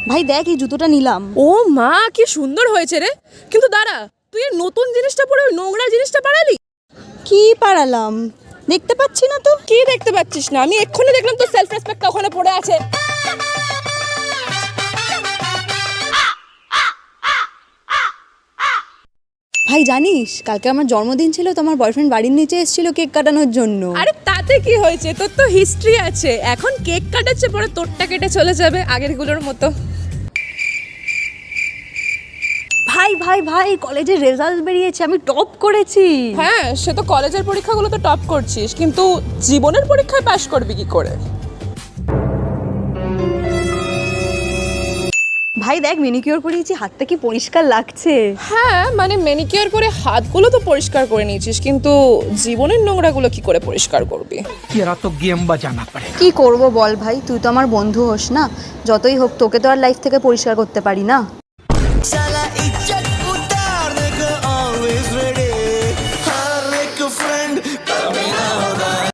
ভাই দেখ এই জুতোটা নিলাম। ও মা কি সুন্দর হয়েছে রে, কিন্তু দাঁড়া, তুই এই নতুন জিনিসটা পরে ওই নোংরা জিনিসটা পারালি? কি পারালাম, দেখতে পাচ্ছি না তো। কি দেখতে পাচ্ছিস না? আমি এক্ষুনি দেখলাম তো সেলফ রেসপেক্টটা ওখানে পড়ে আছে। ভাই জানিস কালকে আমার জন্মদিন ছিল, তো আমার বয়ফ্রেন্ড বাড়ির নিচে এসেছিল কেক কাটানোর জন্য। আরে তাতে কি হয়েছে, তোর তো হিস্ট্রি আছে, এখন কেক কাটাচ্ছে পরে তোরটা কেটে চলে যাবে আগেরগুলোর মতো। ভাই ভাই ভাই কলেজের রেজাল্ট বেরিয়েছে, আমি টপ করেছি। হ্যাঁ, সে তো কলেজের পরীক্ষাগুলো তো টপ করছিস, কিন্তু জীবনের পরীক্ষায় পাশ করবি কি করে? ভাই দেখ ম্যানিকিউর করিয়েছি, হাতটা কি পরিষ্কার লাগছে। হ্যাঁ মানে ম্যানিকিউর করে হাতগুলো তো পরিষ্কার করে নিয়েছিস, কিন্তু জীবনের নোংরাগুলো কি করে পরিষ্কার করবি? तेरा तो गेम बजाना पड़ेगा। কি করব বল ভাই, তুই তো আমার বন্ধু হোস না, যতই হোক তোকে তো আর লাইফ থেকে পরিষ্কার করতে পারি না।